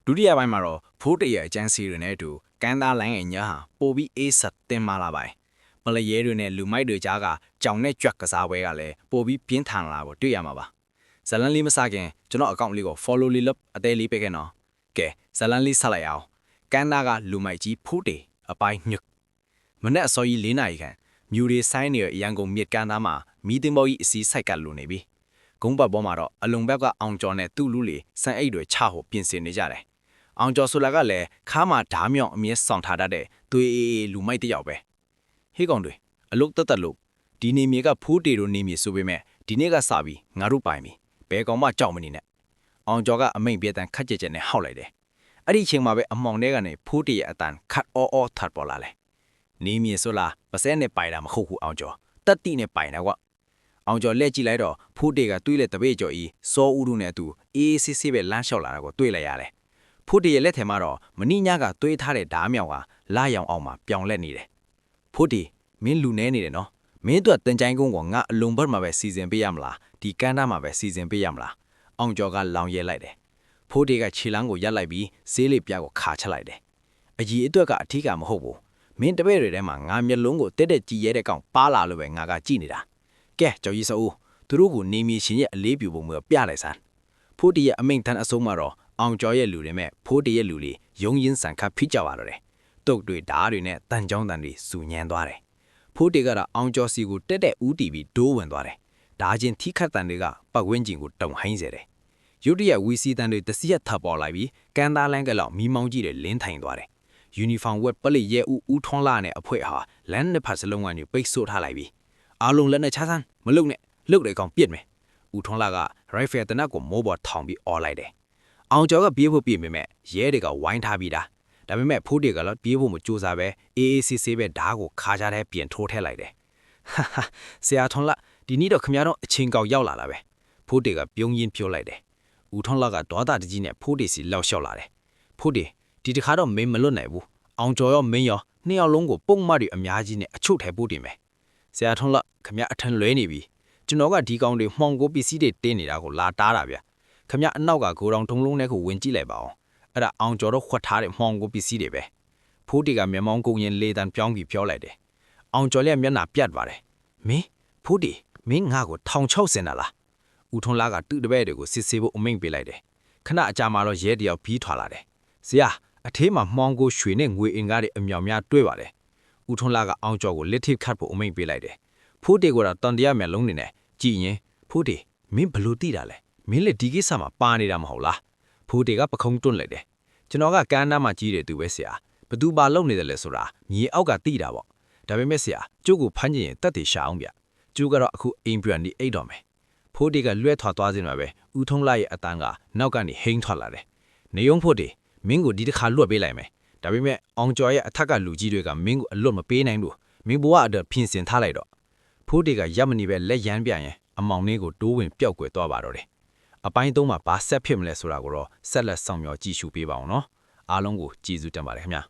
ဒုတိယပိုင်းမှာတော့ဖိုးတရအကျန်းစီတွေနဲ့အတူကန်းသားလိုင်းရဲ့ညာဟာပိုပြီးအေးဆက်တင်မာလာပါတယ်။ပလရဲတွေနဲ့လူမိုက်တွေကြားကကြောင်နဲ့ကြွက်ကစားပွဲကလည်းပိုပြီးပြင်းထန်လာကိုတွေ့ရမှာပါ။ဇလန်လေးမစခင်ကျွန်တော်အကောင့်လေးကို follow လေးလုပ်အသေးလေးပေးခဲ့နော်။ကဲဇလန်လေးဆက်လိုက်အောင်။ကန်းသားကလူမိုက်ကြီးဖိုးတအပိုင်းညွတ်မနေ့အစောကြီး၄နာရီခန့်မြူရီဆိုင်နေရန်ကုန်မြစ်ကန်းသားမှာမီးတင်ဘော်ကြီးအစီးဆိုင်ကပ်လိုနေပြီ။ကုန်းပတ်ပေါ်မှာတော့အလုံဘက်ကအောင်ကျော်နဲ့သူ့လူလေးစံအိတ်တွေချဖို့ပြင်ဆင်နေကြတယ်။အောင်ကျော်ဆိုလာကလည်းခါမှာဓားမြောင်အမြဲဆောင်ထားတတ်တဲ့သွေးအေးလူမိုက်တယောက်ပဲဟေးကောင်တွေအလုတ်တက်တက်လို့ဒီနေမြေကဖိုးတေတို့နေမြေဆိုပေမဲ့ဒီနေ့ကစပြီးငါတို့ပိုင်ပြီဘယ်ကောင်မှကြောက်မနေနဲ့အောင်ကျော်ကအမိန်ပြေတန်ခက်ကြက်ကြက်နဲ့ဟောက်လိုက်တယ်အဲ့ဒီအချိန်မှာပဲအမောင်ထဲကနေဖိုးတေရဲ့အတန်ခတ်အောထတ်ပေါ်လာတယ်နေမြေဆိုလားပစဲနဲ့ပိုင်တာမဟုတ်ဘူးအောင်ကျော်တက်တိနဲ့ပိုင်တာကွအောင်ကျော်လက်ကြည့်လိုက်တော့ဖိုးတေကတွေးလက်တပည့်ကျော်ဤစောဦးတို့နဲ့အတူအေးဆေးဆေးပဲလမ်းလျှောက်လာတာကိုတွေးလိုက်ရတယ်ဖိုးတေရဲ့လက်ထဲမှာတော့မနီညာကသွေးထားတဲ့ဓားမြောင်ကလာရောင်အောင်မှာပြောင်လက်နေတယ်ဖိုးတေမင်းလူနေနေတယ်နော်မင်းတို့တင်ချိုင်းကုန်းကငါအလုံးဘတ်မှာပဲစီစဉ်ပေးရမလားဒီကန်းသားမှာပဲစီစဉ်ပေးရမလားအောင်ကျော်ကလောင်ရဲလိုက်တယ်ဖိုးတေကခြေလမ်းကိုရက်လိုက်ပြီးဈေးလေးပြားကိုခါချလိုက်တယ်အကြီးအတွက်ကအထီးကမဟုတ်ဘူးမင်းတပည့်တွေထဲမှာငါမျက်လုံးကိုတက်တက်ကြည်ရဲတဲ့ကောင်ပါလာလို့ပဲငါကကြည်နေတာကဲကျော်ကြီးစိုးသူတို့ကိုနေမီရှင်ရဲ့အလေးပြူပုံမျိုးပြလိုက်စမ်းဖိုးတေရဲ့အမိန်တန်းအဆုံးမှာတော့အောင်ကျော်ရဲ့လူတွေမဲ့ဖိုးတရဲ့လူတွေရုံရင်းဆန်ခတ်ဖိကြပါတော့တယ်တုတ်တွေဓားတွေနဲ့တန်ကြောင်းတန်တွေစူညံသွားတယ်ဖိုးတေကတော့အောင်ကျော်စီကိုတက်တက်ဦးတီပြီးဒိုးဝင်သွားတယ်ဓားချင်းထိခတ်တန်တွေကပတ်ဝန်းကျင်ကိုတုံဟိုင်းစေတယ်ရုတ်တရက်ဝီစီတန်တွေတစီရက်ထပ်ပေါ်လာပြီးကန်သားလန်းကလောက်မီးမောင်းကြီးတွေလင်းထိုင်သွားတယ်ယူနီဖောင်းဝက်ပလိရဲဦးထွန်းလာနဲ့အဖွဲဟာလမ်းနှစ်ဖက်စလုံးကနေပိတ်ဆို့ထားလိုက်ပြီးအားလုံးလက်နဲ့ချဆန်းမလုံနဲ့လုတ်တဲ့ကောင်ပြစ်မယ်ဦးထွန်းလာကရိုက်ဖယ်တနက်ကိုမိုးပေါ်ထောင်ပြီးအော်လိုက်တယ်အောင်ကျော်ကပြေးဖို့ပြင်ပေမဲ့ရဲတွေကဝိုင်းထားပြီးတာဒါပေမဲ့ဖိုးတွေကလည်းပြေးဖို့မကြိုးစားပဲအေးအေးဆေးဆေးပဲဓားကိုခါကြတဲ့ပြင်ထိုးထည့်လိုက်တယ်ဟာဟာဆရာထွန်းလာဒီနေ့တော့ခမရတော့အချင်းကောက်ရောက်လာတာပဲဖိုးတွေကပြုံးရင်းပြောလိုက်တယ်ဦးထွန်းလာကဒေါသတကြီးနဲ့ဖိုးတွေစီလောက်လျှောက်လာတယ်ဖိုးတွေဒီတခါတော့မင်းမလွတ်နိုင်ဘူးအောင်ကျော်ရောမင်းရောနှစ်ယောက်လုံးကိုပုံမှန်တွေအများကြီးနဲ့အချုပ်ထဲပို့တင်မယ်ဆရာထွန်းလာခမရအထန်လွဲနေပြီကျွန်တော်ကဒီကောင်တွေမှောင်ကိုပစ္စည်းတွေတင်းနေတာကိုလာတားတာဗျခမရအနောက်ကဂိုတောင်ထုံလုံးထဲကိုဝင်ကြည့်လိုက်ပါအောင်အဲ့ဒါအောင်ကျော်တော့ခွတ်ထားတဲ့မှောင်ကိုပစ္စည်းတွေပဲဖိုးတေကမျက်မှောင်ကုန်းရင်လေတန်ပြောင်းပြီးပြောလိုက်တယ်အောင်ကျော်လည်းမျက်နှာပြတ်ပါတယ်မင်းဖိုးတေမင်းငါ့ကို1600စင်တာလားဦးထွန်းလာကတူတပည့်တွေကိုစစ်ဆေးဖို့အမိန့်ပေးလိုက်တယ်ခဏအကြာမှာတော့ရဲတယောက်ပြီးထွာလာတယ်ဆရာအထေးမှာမှောင်ကိုရွှေနဲ့ငွေအင်ကားတွေအမြောင်များတွေ့ပါတယ်ဦးထွန်းလာကအောင်ကျော်ကိုလက်ထိပ်ခတ်ဖို့အမိန့်ပေးလိုက်တယ်ဖိုးတေကတန်တရားမျက်လုံးနေနဲ့ကြည်ရင်ဖိုးတေမင်းဘလို့သိတာလဲမင်းလည်းဒီကိစ္စမှာပါနေတာမဟုတ်လားဖိုးတေကပခုံးတွန့်လိုက်တယ်ကျွန်တော်ကကန်းနားမှာကြီးတယ်သူပဲဆရာဘသူပါလုံနေတယ်လဲဆိုတာမြေအောက်ကသိတာပေါ့ဒါပေမဲ့ဆရာကျုပ်ကိုဖမ်းကျင်ရင်တက်တည်ရှာအောင်ဗျကျုပ်ကတော့အခုအိမ်ပြန်ဒီအိတ်တော်မယ်ဖိုးတေကလွှဲထွာသွားစင်မှာပဲဦးထုံးလိုက်ရဲ့အတန်းကနောက်ကနေဟိန်းထွက်လာတယ်နေုံဖိုးတေမင်းကိုဒီတစ်ခါလွတ်ပေးလိုက်မယ်ဒါပေမဲ့အောင်ကျော်ရဲ့အထက်ကလူကြီးတွေကမင်းကိုအလွတ်မပေးနိုင်ဘူးမင်းဘဝအတွက်ပြင်ဆင်ထားလိုက်တော့ဖိုးတေကရပ်မနေပဲလက်ရမ်းပြရင်အမောင်လေးကိုတိုးဝင်ပျောက်ကွယ်သွားပါတော့တယ်အပိုင်း3မှာဘာဆက်ဖြစ်မလဲဆိုတာကိုတော့ဆက်လက်ဆောင်မျှော်ကြည့်ရှုပေးပါအောင်နော်အားလုံးကိုကျေးဇူးတင်ပါတယ်ခင်ဗျာ